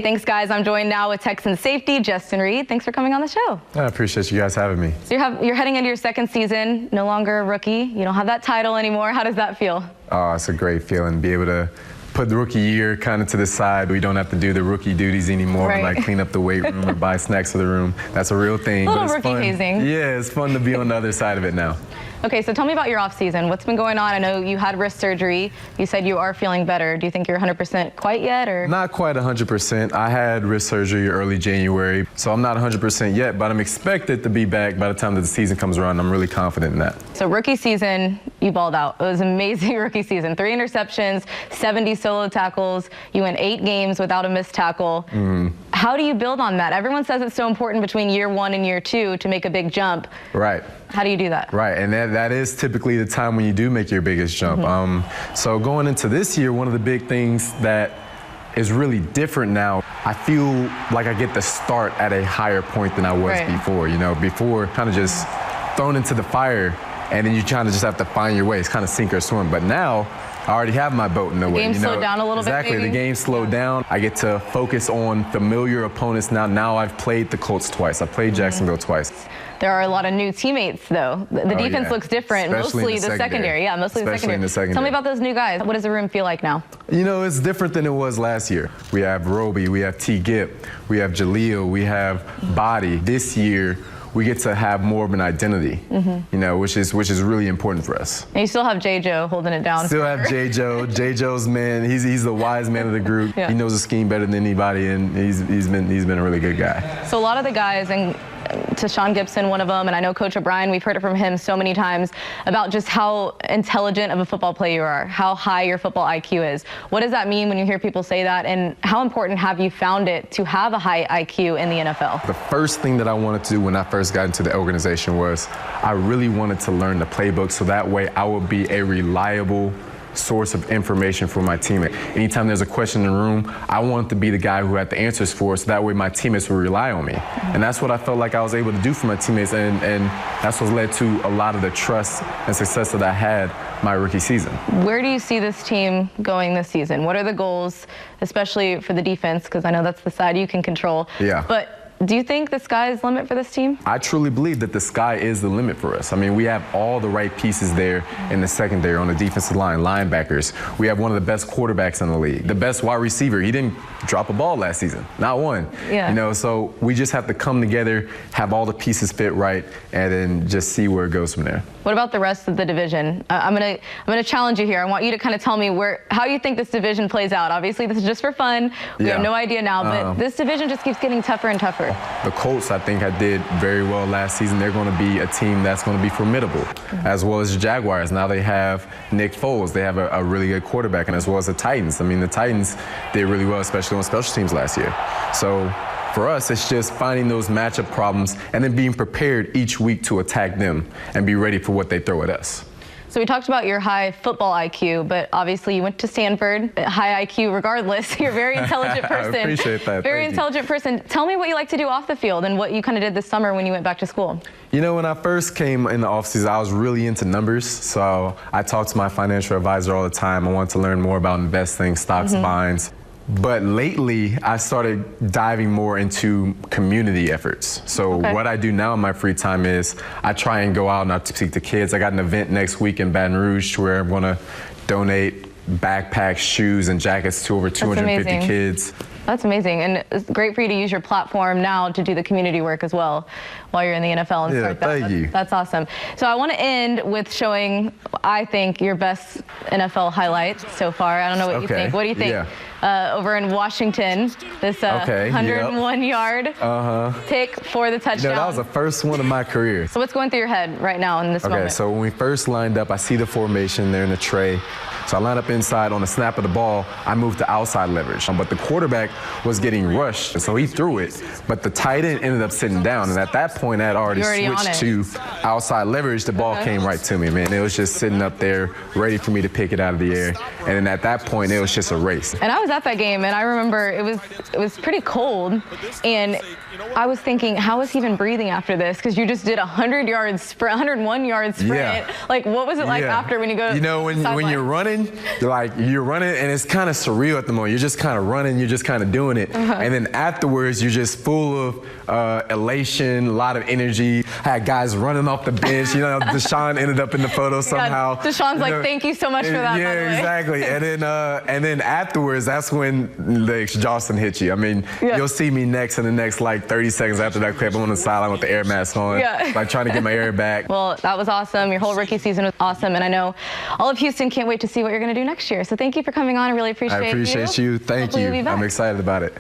Thanks, guys. I'm joined now with Texans safety Justin Reid. Thanks for coming on the show. I appreciate you guys having me. So you're heading into your second season, no longer a rookie. You don't have that title anymore. How does that feel? Oh, it's a great feeling. Be able to put the rookie year kind of to the side. We don't have to do the rookie duties anymore, right. Like clean up the weight room or buy snacks for the room. That's a real thing. A little but it's rookie fun. hazing. Yeah, it's fun to be on the other side of it now. Okay, so tell me about your off-season. What's been going on? I know you had wrist surgery. You said you are feeling better. Do you think you're 100% quite yet, or? Not quite 100%. I had wrist surgery early January, so I'm not 100% yet, but I'm expected to be back by the time that the season comes around. I'm really confident in that. So rookie season, you balled out. It was an amazing rookie season. 3 interceptions, 70 solo tackles. You went 8 games without a missed tackle. How do you build on that? Everyone says it's so important between year 1 and year 2 to make a big jump. Right. How do you do that? Right, and that is typically the time when you do make your biggest jump. So going into this year, one of the big things that is really different now, I feel like I get to start at a higher point than I was before. You know, before kind of just thrown into the fire, and then you kind of just have to find your way. It's kind of sink or swim. But now, I already have my boat in the way. The game slowed down a little bit, Exactly, the game slowed down. I get to focus on familiar opponents now. Now I've played the Colts twice. I played Jacksonville twice. There are a lot of new teammates, though. The defense looks different, especially mostly the secondary. Yeah, mostly the secondary. Tell me about those new guys. What does the room feel like now? You know, it's different than it was last year. We have Roby, we have T. Gipp, we have Jaleel, we have Body. This year, we get to have more of an identity, you know, which is really important for us. And you still have J-Joe holding it down. Still have J-Joe. J-Joe's man. He's the wise man of the group. He knows the scheme better than anybody, and he's been a really good guy. So a lot of the guys, and to Sean Gibson, one of them, and I know Coach O'Brien, we've heard it from him so many times about just how intelligent of a football player you are, how high your football IQ is. What does that mean when you hear people say that, and how important have you found it to have a high IQ in the NFL? The first thing that I wanted to do when I first got into the organization was I really wanted to learn the playbook so that way I would be a reliable source of information for my teammate. Anytime there's a question in the room, I wanted to be the guy who had the answers for it, so that way my teammates would rely on me. And that's what I felt like I was able to do for my teammates, and that's what led to a lot of the trust and success that I had my rookie season. Where do you see this team going this season? What are the goals, especially for the defense, because I know that's the side you can control. Yeah. But do you think the sky's the limit for this team? I truly believe that the sky is the limit for us. I mean, we have all the right pieces there in the secondary, on the defensive line, linebackers. We have one of the best quarterbacks in the league, the best wide receiver. He didn't drop a ball last season, not one. Yeah. You know, so we just have to come together, have all the pieces fit right, and then just see where it goes from there. What about the rest of the division? I'm gonna challenge you here. I want you to kind of tell me how you think this division plays out. Obviously, this is just for fun. We have no idea now, but this division just keeps getting tougher and tougher. The Colts, I think, did very well last season. They're going to be a team that's going to be formidable, as well as the Jaguars. Now they have Nick Foles. They have a really good quarterback, and as well as the Titans. I mean, the Titans did really well, especially on special teams last year. So for us, it's just finding those matchup problems and then being prepared each week to attack them and be ready for what they throw at us. So we talked about your high football IQ, but obviously you went to Stanford, high IQ regardless. You're a very intelligent person. I appreciate that. Very intelligent person. Tell me what you like to do off the field and what you kind of did this summer when you went back to school. You know, when I first came in the offseason, I was really into numbers. So I talked to my financial advisor all the time. I wanted to learn more about investing, stocks, bonds. But lately, I started diving more into community efforts. So what I do now in my free time is I try and go out and I speak to kids. I got an event next week in Baton Rouge where I'm going to donate backpacks, shoes, and jackets to over 250 kids. That's amazing, and it's great for you to use your platform now to do the community work as well while you're in the NFL and stuff like that. Thank you. That's awesome. So I want to end with showing, I think, your best NFL highlights so far. I don't know what you think. What do you think? Over in Washington, this 101-yard pick for the touchdown. You know, that was the first one of my career. So what's going through your head right now in this moment? Okay, so when we first lined up, I see the formation there in the tray. So I line up inside. On the snap of the ball, I moved to outside leverage. But the quarterback was getting rushed, so he threw it. But the tight end ended up sitting down. And at that point, I had already switched to outside leverage. The ball came right to me, man. It was just sitting up there, ready for me to pick it out of the air. And then at that point, it was just a race. And I was at that game, and I remember it was pretty cold, and I was thinking, how is he even breathing after this? Because you just did 100 yards sprint, 101 yards sprint. Yeah. Like, what was it like after when you go? You know, when you're running, you're running, and it's kind of surreal at the moment. You're just kind of running, you're just kind of doing it, and then afterwards, you're just full of elation, a lot of energy. I had guys running off the bench. You know, Deshaun ended up in the photo somehow. Yeah, Deshaun's like, thank you so much for that. Yeah, by the way. exactly. And then afterwards, that's when the exhaustion hits you. I mean, you'll see me next in the next like 30 seconds after that clip. I'm on the sideline with the air mask on, like trying to get my air back. Well, that was awesome. Your whole rookie season was awesome, and I know all of Houston can't wait to see what you're going to do next year. So thank you for coming on. I really appreciate it. I appreciate you. Thank you. I'm excited about it.